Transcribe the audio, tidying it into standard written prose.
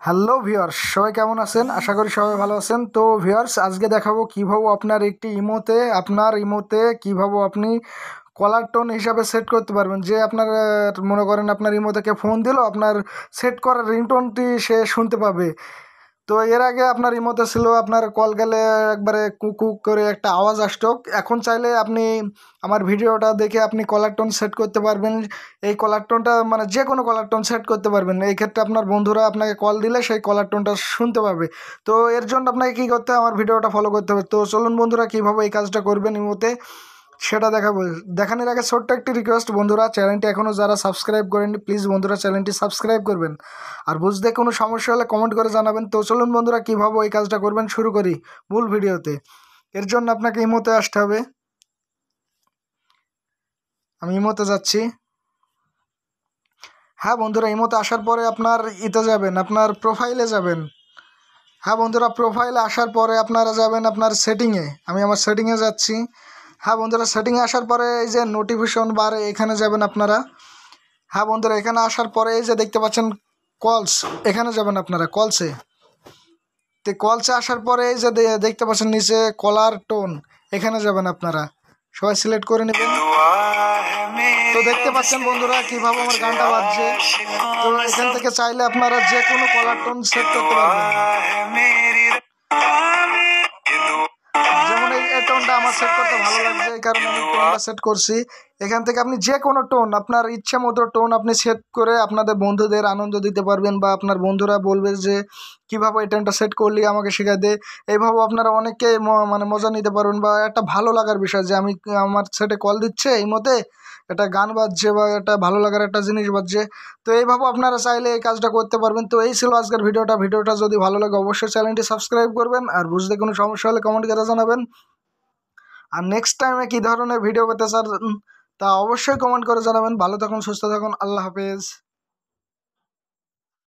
Hello viewers, সবাই কেমন আছেন? আশা করি সবাই ভালো আছেন। তো ভিউয়ার্স, আজকে দেখাবো কিভাবে আপনার একটি ইমোতে কিভাবে আপনি কলার টোন হিসাবে সেট করতে পারবেন। যে আপনার মনে করেন আপনার ইমো থেকে ফোন দিল, আপনার সেট করা রিংটোনটি সে শুনতে পাবে। তো এর আগে আপনার ইমোতে ছিল আপনার কল গেলে একবারে কুকু করে একটা আওয়াজ আসতো। এখন চাইলে আপনি আমার ভিডিওটা দেখে আপনি কলার টোন সেট করতে পারবেন। এই কলার টোনটা মানে যে কোনো কলার টোন সেট করতে পারবেন। এই ক্ষেত্রে আপনার বন্ধুরা আপনাকে কল দিলে সেই কলার টোনটা শুনতে পাবে। তো এর জন্য আপনাকে কী করতে হবে, আমার ভিডিওটা ফলো করতে হবে। তো চলুন বন্ধুরা, কীভাবে এই কাজটা করবেন ইমোতে সেটা দেখাবো। দেখানোর আগে ছোট্ট একটি রিকোয়েস্ট, বন্ধুরা চ্যানেলটি এখনও যারা সাবস্ক্রাইব করেননি প্লিজ বন্ধুরা চ্যানেলটি সাবস্ক্রাইব করবেন। আর বুঝতে কোনো সমস্যা হলে কমেন্ট করে জানাবেন। তো চলুন বন্ধুরা, কীভাবে এই কাজটা করবেন শুরু করি মূল ভিডিওতে। এর জন্য আপনাকে ইমোতে আসতে হবে। আমি ইমোতে যাচ্ছি। হ্যাঁ বন্ধুরা, ইমোতে আসার পরে আপনার যাবেন, আপনার প্রোফাইলে যাবেন। হ্যাঁ বন্ধুরা, প্রোফাইলে আসার পরে আপনারা যাবেন আপনার সেটিংয়ে। আমি আমার সেটিংয়ে যাচ্ছি। হ্যাঁ বন্ধুরা, সেটিংয়ে আসার পরে এই যে নোটিফিকেশন বার এখানে যাবেন আপনারা। হ্যাঁ বন্ধুরা, এখানে আসার পরে এই যে দেখতে পাচ্ছেন কলস, এখানে যাবেন আপনারা কলসে। তো কলসে আসার পরে এই যে দেখতে পাচ্ছেন নিচে কলার টোন, এখানে যাবেন আপনারা। সবাই সিলেক্ট করে নেবেন। তো দেখতে পাচ্ছেন বন্ধুরা কিভাবে আমার গানটা বাজছে। তো এখান থেকে চাইলে আপনারা যে কোনো কলার টোন সেট করতে পারবেন। যেমন এই টোনটা আমার সেট করতে ভালো লাগছে, এই কারণে আমি টোনটা সেট করছি। এখান থেকে আপনি যে কোনো টোন, আপনার ইচ্ছে মতো টোন আপনি সেট করে আপনাদের বন্ধুদের আনন্দ দিতে পারবেন, বা আপনার বন্ধুরা বলবে যে কীভাবে এই টোনটা সেট করলি আমাকে শেখায় দে। এইভাবে আপনারা অনেককে মানে মজা নিতে পারবেন, বা একটা ভালো লাগার বিষয় যে আমি আমার সেটে কল দিচ্ছে এই মতে একটা গান বাজছে বা একটা ভালো লাগার একটা জিনিস বাজছে। তো এইভাবে আপনারা চাইলে এই কাজটা করতে পারবেন। তো এই ছিল আজকের ভিডিওটা যদি ভালো লাগে অবশ্যই চ্যানেলটি সাবস্ক্রাইব করবেন। আর বুঝতে কোনো সমস্যা হলে কমেন্ট করে জানাবেন। আর নেক্সট টাইমে কী ধরনের ভিডিও পেতে চান তা অবশ্যই কমেন্ট করে জানাবেন। ভালো থাকুন, সুস্থ থাকুন, আল্লাহ হাফেজ।